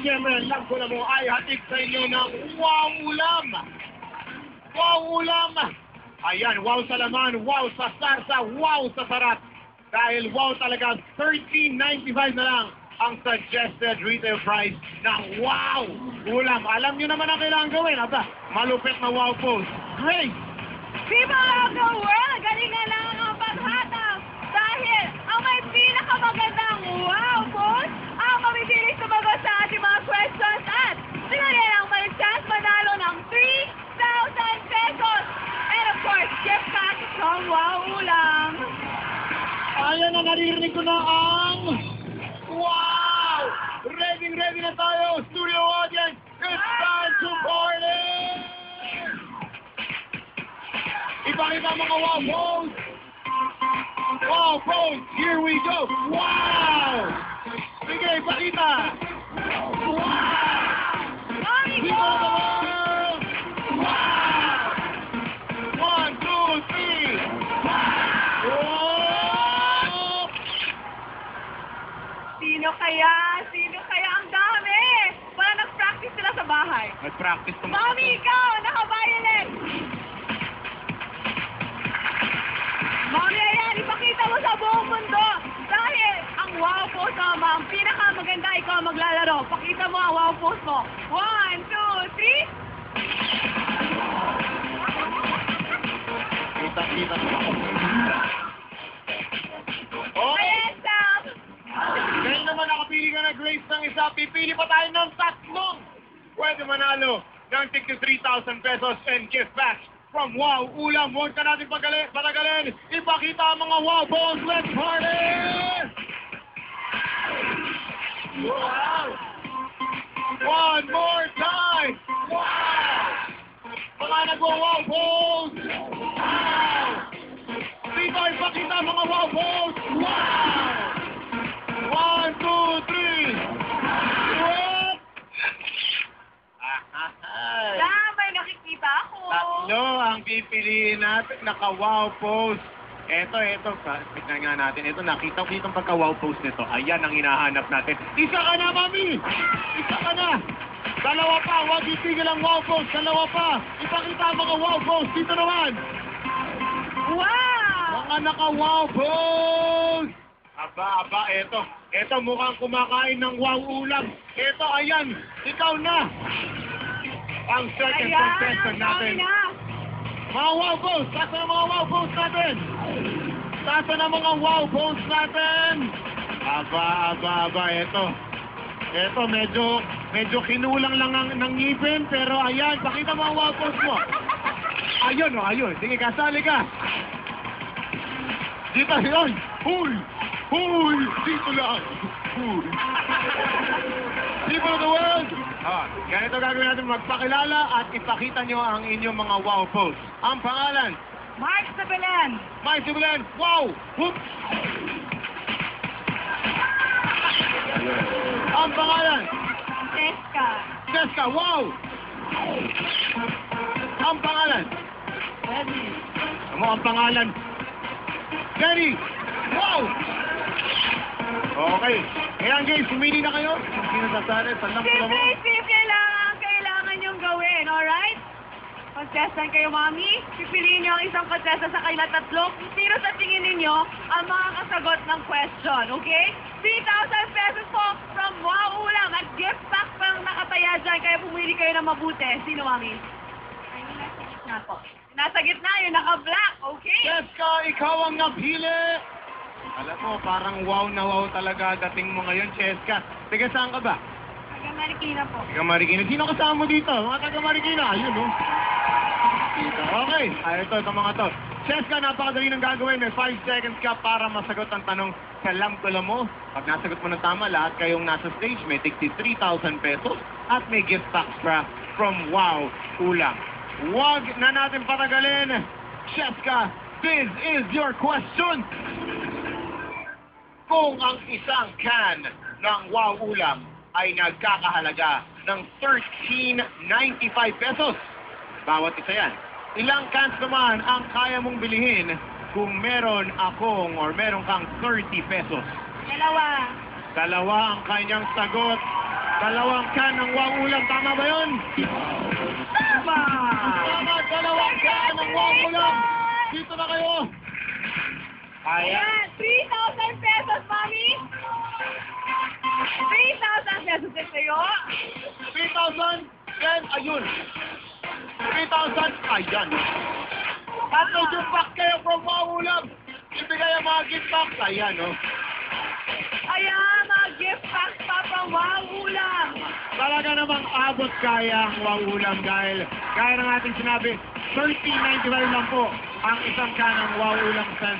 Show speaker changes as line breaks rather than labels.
siyempre, lang ko na mo ay hatid sa inyo ng wow ulam. Wow ulam. Ayan, wow sa laman, wow sa sarsa, wow sa sarap. Dahil wow talaga, $13.95 na lang ang suggested retail price ng wow ulam. Alam nyo naman ang kailangan gawin. Aba, malupit na wow post. Great!
People of the world, galingan lang ang paghatang dahil ang may pinakamagandang wow post ang mamipiling sumagot sa ating mga questions at sila rin ang may chance manalo ng 3,000 pesos and of course, gift pack from Wow Ulam.
Ayan na, naririnig ko na ang wow! Ready na tayo, studio audience! It's time to party! Ipakita mga wow pose! Wow pose! Here we go! Wow! Sige, ipakita! Wow!
Mami
People
ko!
of the world! Wow! 1, 2, 3! Wow!
Sino kaya ang dami? Parang nag-practice sila sa bahay.
Nag-practice ko
Mami, ikaw! Naka-violet! Mami, ayan, ipakita mo sa buong mundo. Dahil ang wow post mo, ang pinakamaganda, ikaw ang maglalaro. Pakita mo ang wow post mo. 1, 2, 3.
Kita. Okay!
Ayan, Sam!
Ngayon naman nakapili ka na, Grace, ng isa. Pipili pa tayo ng tatlong. Pwede manalo ng tig 3,000 pesos and gift back from Wow Ulam. Huwag ka natin patagalin. Ipakita ang mga wow balls. Let's party! Wow! One more time! Wow! Mga nagwa-wow balls! Wow! Dito ipakita ang mga wow balls! Wow! 1, 2, 3! What?
Sam, may nakikita ako.
Tatlo ang pipiliin natin. Naka-wow post. Ito. Tignan nga natin. Ito, nakita ko dito ang pagka-wow post nito. Ayan ang hinahanap natin. Isa ka na, mami! Isa ka na! Dalawa pa. Huwag itigil ang wow post. Dalawa pa. Ipakita ang mga wow post. Dito naman.
Wow!
Mga naka-wow post! Aba, eto. Eto, mukhang kumakain ng wow ulam. Eto, ayan. Ikaw na. Ang second contestant natin.
na.
Mga wow balls! Saan ang mga wow balls natin? Saan ang mga wow balls natin? Aba, eto. Eto, medyo kinulang lang ng ngipin, pero ayan, pakita mo ang wow balls mo. Ayun. Sige, kasali ka. Dito, yun. Huy! Dito lang. Huy! People of the world! Ganito gagawin natin, magpakilala at ipakita nyo ang inyong mga wow posts. Ang pangalan?
Mark Sabelen.
Mike Sibulan, wow! Whoop! Ang pangalan? Jessica, wow! Ang pangalan? Ang pangalan? Jenny, wow! Okay. Ayan guys, pumili na kayo. Sino sasali? Sandang pula mo.
Steve, kailangan niyong gawin, alright? Contestant kayo, mami. Pipiliin niyo ang isang contestant sa kaila tatlo. Sino sa tingin ninyo ang makakasagot ng question, okay? 3,000 pesos po from Wow Ulam at gift pack pang nakataya dyan. Kaya pumili kayo ng mabuti. Sino, mami? Ay, nasa gitna po. Nasa gitna, yung naka-black, okay?
Jessica, ikaw ang napili. Alam mo, parang wow na wow talaga dating mo ngayon, Jessica. Taga saan ka ba?
Taga Marikina po.
Taga Marikina. Sino kasama mo dito? Mga taga Marikina. Ayun, no? Okay. Ito mga to. Jessica, napakadali ng gagawin. May 5 seconds ka para masagot ang tanong sa lamtula mo. Pag nasagot mo ng tama, lahat kayong nasa stage may tigti 3,000 pesos at may gift pack from Wow Ulam. Huwag na natin patagalin. Jessica, this is your question. Kung ang isang can ng Wow Ulam ay nagkakahalaga ng 13.95 pesos, bawat isa yan, ilang cans naman ang kaya mong bilihin kung meron kang 30 pesos?
Dalawa.
Dalawa ang kanyang sagot. Dalawang can ng Wow Ulam. Tama ba yun?
Tama!
Tama, dalawang can ng Wow Ulam. Dito na kayo. Kaya.
Ayan, 3,000 pesos, Mami. 3,000 pesos din sa'yo.
3,000. Then, ayun. 3,000. Ayan. At medyo pack kayo from Wow Ulam. Ibigay ang mga gift packs. Ayan, oh.
Ayan, mga gift packs pa from Wow Ulam.
Talaga namang abot kaya ang Wow Ulam dahil gaya ng ating sinabi, 13.95 lang po ang isang can ng Wow Ulam Sen.